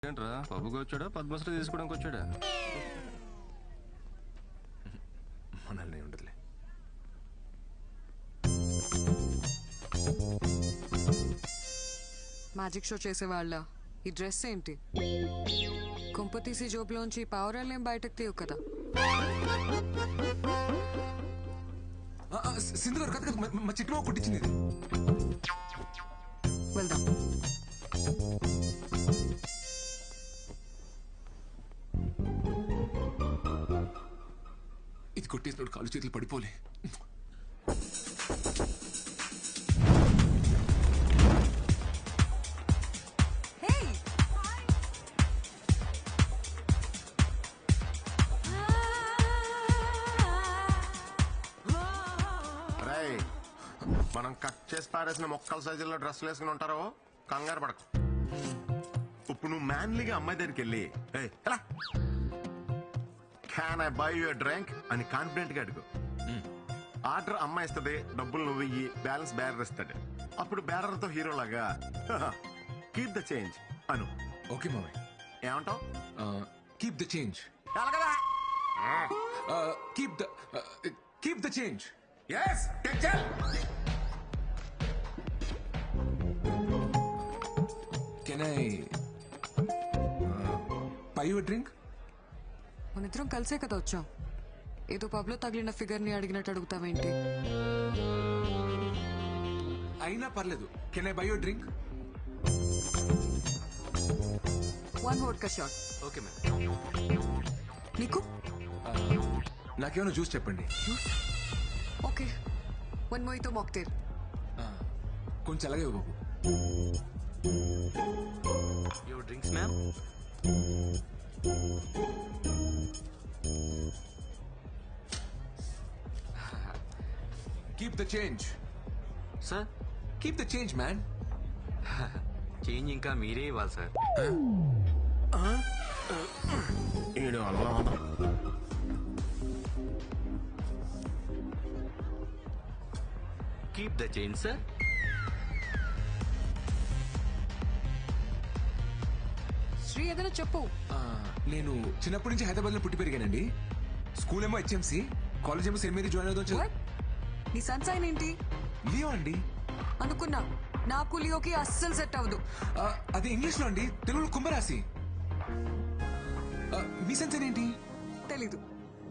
ఏంట్రా పబ్బుకి వచ్చాడా పద్మశ్రీ తీసుకోవడానికి వచ్చాడా? మనల్ని ఉండదులే. మ్యాజిక్ షో చేసేవాళ్ళ ఈ డ్రెస్ ఏంటి? కుంపతీసి జోబులోంచి పావురాలేం బయటకు తీయవు కదా. సింధు గారు కథ మా చిట్టుమా కుట్టించింది ఇది. వెళ్దాం. ఇది కొట్టేసినప్పుడు కాళ్ళు చేతులు పడిపోలే. మనం కట్ చేసి పారేసిన మొక్కల సైజుల్లో డ్రెస్సులు వేసుకుని ఉంటారో కంగారు పడకు. ఇప్పుడు నువ్వు మ్యాన్లీగా అమ్మాయి దగ్గరికి వెళ్ళి can I by you drink అని కాన్ఫిడెంట్ గా అడుగు. ఆర్డర్ అమ్మాయి ఇస్తుంది, డబ్బులు నువ్వు ఇయ్యి, బ్యాలెన్స్ బ్యారర్ ఇస్తాడు. అప్పుడు బ్యారర్ తో హీరో లాగా keep the change Anu. Okay మామయ్య. ఏమంటావు? Keep the change. Keep the change. Yes, Teacher. Can I buy you a drink? మనిద్దరం కలిసే కదా వచ్చాం. ఏదో పబ్లో తగిలిన ఫిగర్ ని అడిగినట్టు అడుగుతావేంటి? అయినా పర్లేదు. Can I buy you a drink? One vodka shot. Okay ma'am. నీకు? నాకేమైనా జ్యూస్ చెప్పండి. Okay, one mojito mocktail. కొంచెం అలాగే బాబు. Your drinks ma'am. Keep the change. Sir keep the change man. Change ఇంకా మీరే ఇవ్వాలి sir. Keep the change sir. Sri ఏదైనా చెప్పు. నేను చిన్నప్పటి నుంచి హైదరాబాద్ లో పుట్టి పెరిగానండి. స్కూల్ ఏమో హెచ్ఎంసి, కాలేజ్ ఏమో సెయింట్ మేరీ జాయిన్ అవుతాం. What? నీ సన్సైన్ ఏంటి? లియో అండి. అనుకున్నా, నాకు లియోకి అస్సలు సెట్ అవ్వదు. అది ఇంగ్లీష్ లో అండి, తెలుగులో కుంభరాశి. మీ సన్సైన్ ఏంటి? తెలీదు.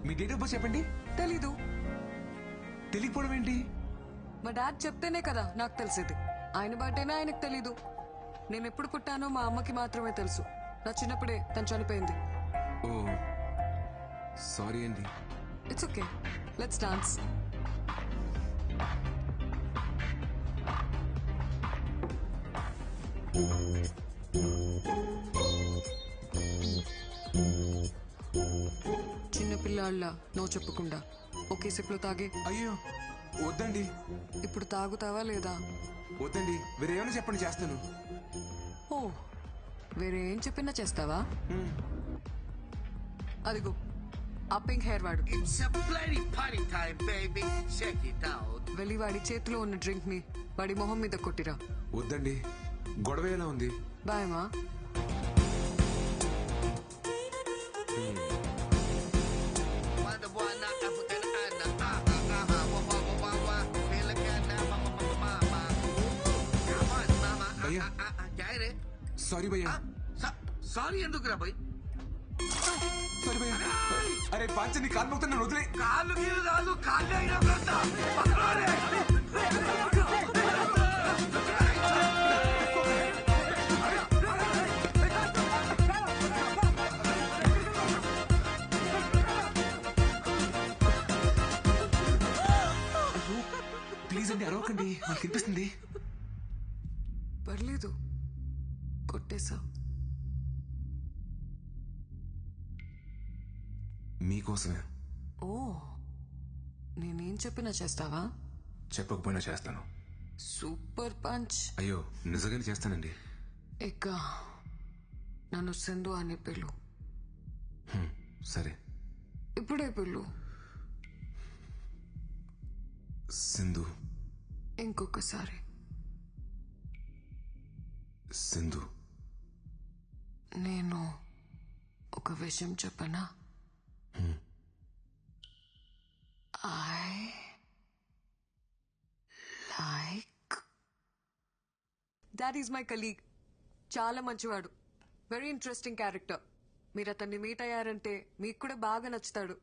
మీ డేట్ ఆఫ్ బర్త్ చెప్పండి. తెలీదు. తెలియకపోవడం ఏంటి? మా డాడ్ చెప్తేనే కదా నాకు తెలిసేది. ఆయన బర్త్డేనే ఆయనకు తెలీదు. నేను ఎప్పుడు పుట్టానో మా అమ్మకి మాత్రమే తెలుసు. నా చిన్నప్పుడే తను చనిపోయింది. ఓ సారీ అండి. It's okay, let's dance. చిన్నపిల్లాళ్ళ నో చెప్పకుండా ఒకే సిప్లో తాగే. అయ్యో వద్దండి. ఇప్పుడు తాగుతావా లేదా? వద్దండి, వేరే ఏమైనా చెప్పండి, చేస్తాను. ఓ, వేరే ఏం చెప్పినా చేస్తావా? అదిగో ఆ పింక్ హెయిర్ వాడు. It's a bloody party time, baby. Check it out. వెళ్ళి వాడి చేతిలో ఉన్న డ్రింక్ ని వాడి మొహం మీద కొట్టిరా. వద్దండి, గొడవ ఎలా ఉంది? బాయమా. భయ్యా సారీ భయ్యా. సారీ ఎందుకు రా భయ్? సారీ భయ్యా. అరే పాంచని కాలు మొక్కుతా, నన్ను వదిలే. కాళ్ళు గీలు కాదు, కాళ్ళు అయినా పెడతా. ప్లీజ్ అండి, అరవకండి, నాకు అనిపిస్తుంది. పర్లేదు, కొట్టేశా. మీకోసమే. ఓ, నేనేం చెప్పినా చేస్తావా? చెప్పకపోయినా చేస్తాను. Super punch. అయ్యో నిజంగానే చేస్తానండి. ఇక నన్ను సింధు అని పిలు. సరే. ఇప్పుడే పిలు. సింధు. ఇంకొకసారి. సింధు. నేను ఒక విషయం చెప్పనా? I like that is my colleague. చాలా మంచివాడు, వెరీ ఇంట్రెస్టింగ్ క్యారెక్టర్. మీరు అతన్ని మీట్ అయ్యారంటే మీకు కూడా బాగా నచ్చుతాడు.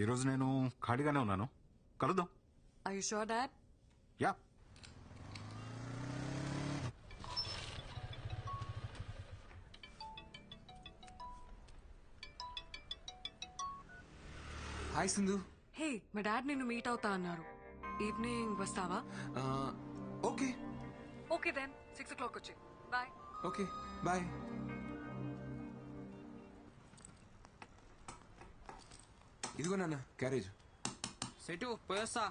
ఈరోజు నేను ఖాళీగానే ఉన్నాను, కలుద్దాం. I you sure dad? Yeah. Hi Sindhu. Hey, మా డాడ్ నిన్ను మీట్ అవుతా అన్నారు. ఈవినింగ్ వస్తావా? ఓకే ఓకే దెన్ 6 o'clock వచ్చి. బాయ్. Okay bye. ఇదిగో నాన్న క్యారేజ్. సెటు పోయొస్తా.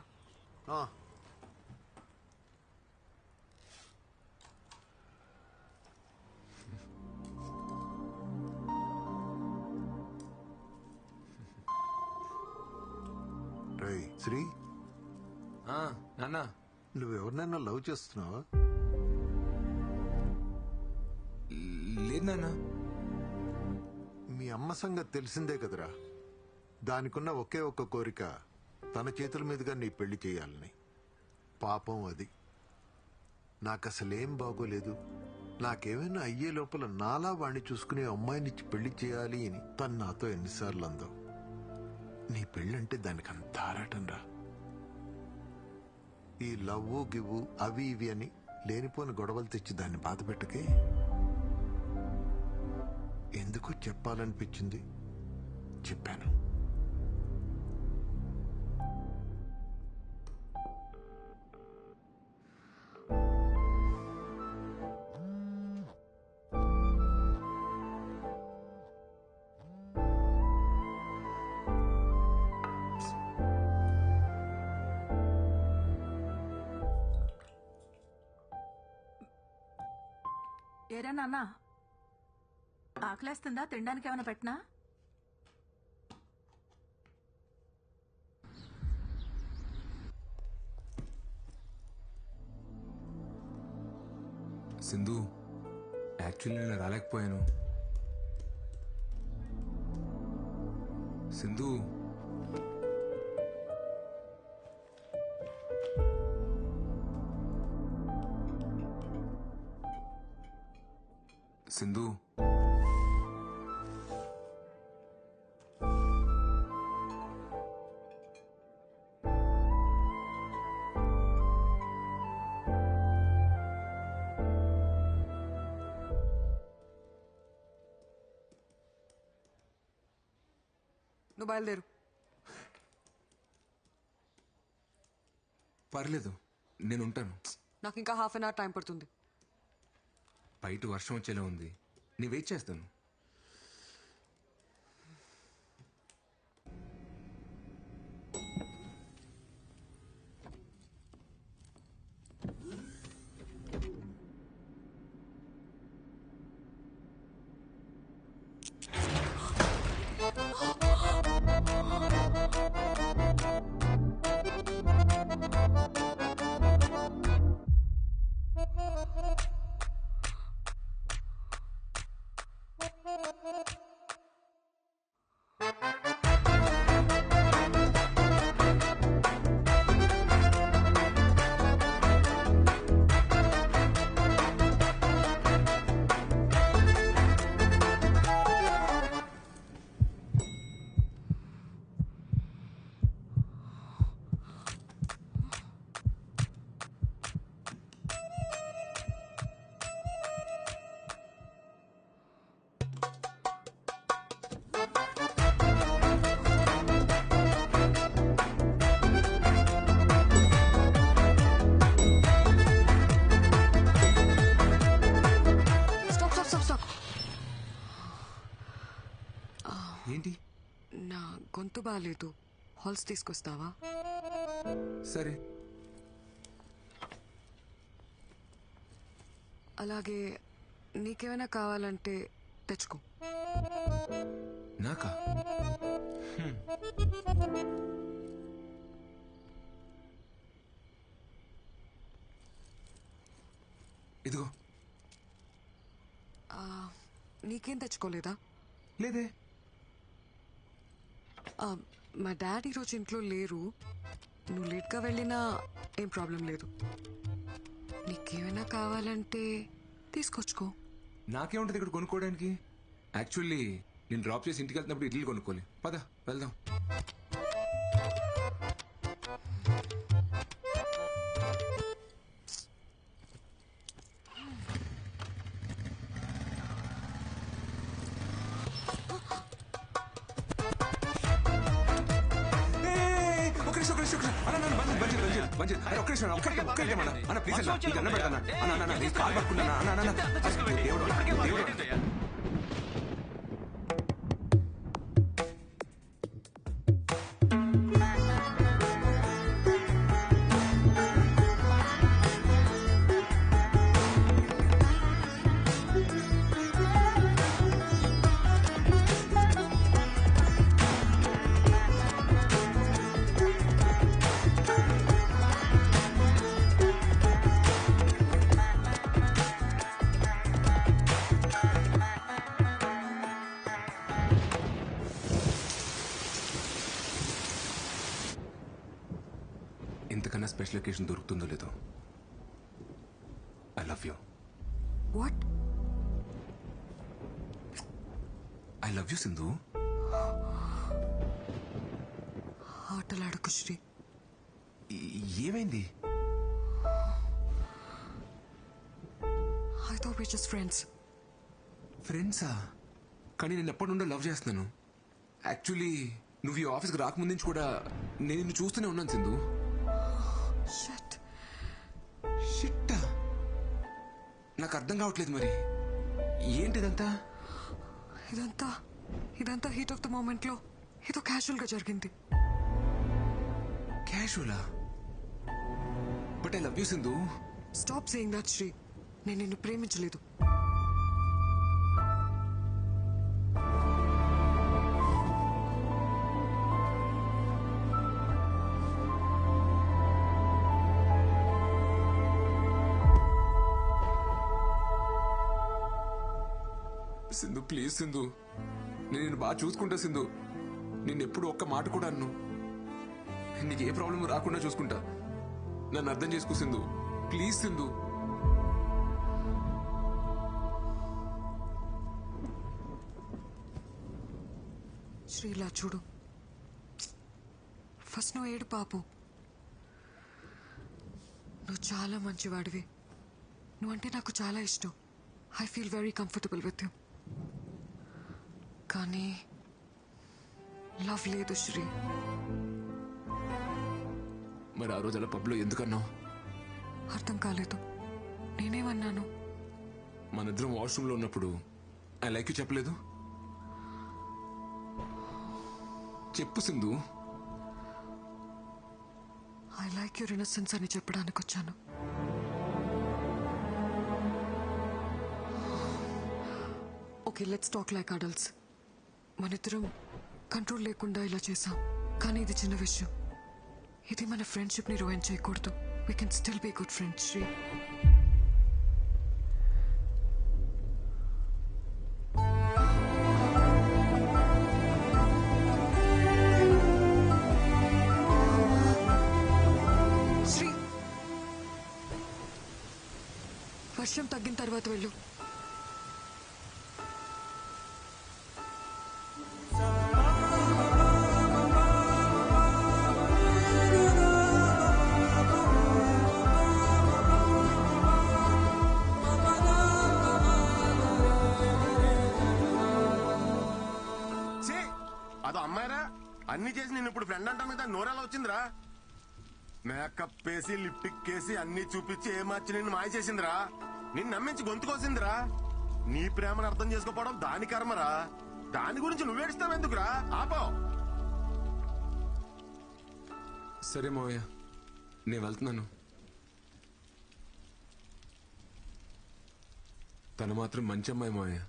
రేయ్ శ్రీ, నాన్న నువ్వెవరినైనా లవ్ చేస్తున్నావా? లేదు నాన్న. మీ అమ్మ సంగతి తెలిసిందే కదరా. దానికున్న ఒకే ఒక్క కోరిక తన చేతుల మీదుగా నీ పెళ్లి చేయాలని. పాపం అది. నాకసలేం బాగోలేదు, నాకేమైనా అయ్యే లోపల నాలా వాణ్ణి చూసుకునే అమ్మాయినిచ్చి పెళ్లి చేయాలి అని తను నాతో ఎన్నిసార్లు అందో. నీ పెళ్ళంటే దానికి అంత ఆరాటం రా. ఈ లవ్వు గివ్వు అవి ఇవి అని లేనిపోని గొడవలు తెచ్చి దాన్ని బాధ పెట్టకే. ఎందుకు చెప్పాలనిపించింది, చెప్పాను. ఏరా నాన్న, ఆకలేస్తుందా? తినడానికి ఏమైనా పెట్టినా? సింధు, యాక్చువల్లీ నేను రాలేకపోయాను. సింధు, సింధు, నువ్వు బయలుదేరు. పర్లేదు నేను ఉంటాను. నాకు ఇంకా హాఫ్ అన్ అవర్ టైం పడుతుంది. బయట వర్షం వచ్చేలా ఉంది, నేను వెయిట్ చేస్తాను. ఏంటి? నా గొంతు బాగాలేదు, హాల్స్ తీసుకొస్తావా? సరే. అలాగే నీకేమైనా కావాలంటే తెచ్చుకో. నాకా? ఇదిగో. నీకేం తెచ్చుకోలేదా? లేదే. మా డాడీ ఈరోజు ఇంట్లో లేరు. నువ్వు లేట్గా వెళ్ళినా ఏం ప్రాబ్లం లేదు. నీకేమైనా కావాలంటే తీసుకొచ్చుకో. నాకేముంటది ఇక్కడ కొనుక్కోవడానికి? యాక్చువల్లీ నేను డ్రాప్ చేసి ఇంటికి వెళ్తున్నప్పుడు ఇడ్లీ కొనుక్కోవాలి. పద వెళ్దాం. ఇంతకన్నా స్పెషల్ ఒకేషన్ దొరుకుతుందో లేదో. I love you. What? I love you Sindhu. ఆటలాడకు శ్రీ. ఏమైంది? I thought we just friends. ఫ్రెండ్సా? కానీ నేను ఎప్పటి నుండో లవ్ చేస్తున్నాను. యాక్చువల్లీ నువ్వు ఈ ఆఫీస్కి రాకముందు నుంచి కూడా నేను నిన్ను చూస్తూనే ఉన్నాను సింధు. షట్. షిట్టా? నాకు అర్థం కావట్లేదు. మరి ఏంటిదంతా? ఇదంతా హీట్ ఆఫ్ ద మూమెంట్ లో ఏదో క్యాజువల్ గా జరిగింది. క్యాజువలా? But I love you Sindhu. Stop saying that Sri. నేను నిన్ను ప్రేమించలేదు. సింధు ప్లీజ్ సింధు, నేను నిన్ను బాగా చూసుకుంటా సింధు. నిన్ను ఎప్పుడు ఒక్క మాట కూడా అన్ను. నీకు ఏ ప్రాబ్లం రాకుండా చూసుకుంటా. నన్ను అర్థం చేసుకో సింధు, ప్లీజ్ సింధు. శ్రీ ఇలా చూడు. ఫస్ట్ నువ్వు ఏడు పాపు. నువ్వు చాలా మంచివాడివి. నువ్వంటే నాకు చాలా ఇష్టం. I feel very comfortable with you. కానీ లవ్ లేదు శ్రీ. మరి ఆ రోజు అలా పబ్లో ఎందుకన్నావు? అర్థం కాలేదు. నేనేమన్నాను? మనిద్దరం వాష్రూమ్లో ఉన్నప్పుడు ఐ లైక్ యూ చెప్పలేదు? చెప్పు Sindhu. I like your innocence అని చెప్పడానికి వచ్చాను. Okay, let's talk like adults. మనిద్దరం కంట్రోల్ లేకుండా ఇలా చేసాం. కానీ ఇది చిన్న విషయం. ఇది మన ఫ్రెండ్షిప్ ని రూయిన్ చేయకూడదు. We can still be good friends Sri. Sri, వర్షం తగ్గిన తర్వాత వెళ్ళు. అదో అమ్మాయిరా, అన్ని చేసి నేను ఇప్పుడు ఫ్రెండ్ అంటాను కదా, నోరెలా వచ్చిందిరా? మేకప్ వేసి లిప్టిక్ వేసి అన్ని చూపించి ఏమార్చి నిన్ను మాయ చేసిందిరా. నిన్ను నమ్మించి గొంతుకోసిందిరా. నీ ప్రేమను అర్థం చేసుకోపోవడం దాని కర్మరా. దాని గురించి నువ్వేడుస్తావెందుకురా? ఆపో. సరే మావయ్య, నేను వెళ్తున్నాను. తను మాత్రం మంచి అమ్మాయి మావయ్య.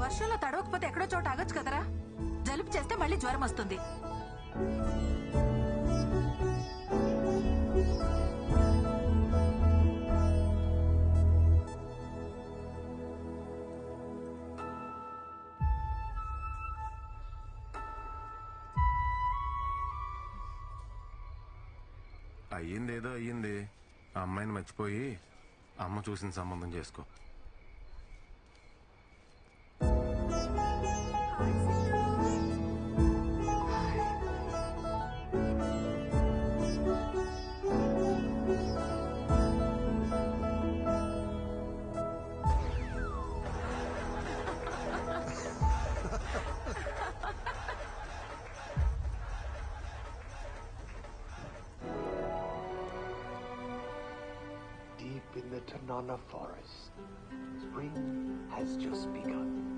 వర్షంలో తడవకపోతే ఎక్కడో చోట ఆగొచ్చు కదరా? జలుబు చేస్తే మళ్ళీ జ్వరం వస్తుంది. అయ్యిందేదో అయ్యింది. ఆ అమ్మాయిని మర్చిపోయి అమ్మ చూసిన సంబంధం చేసుకో. Deep in the Tanana forest, spring has just begun.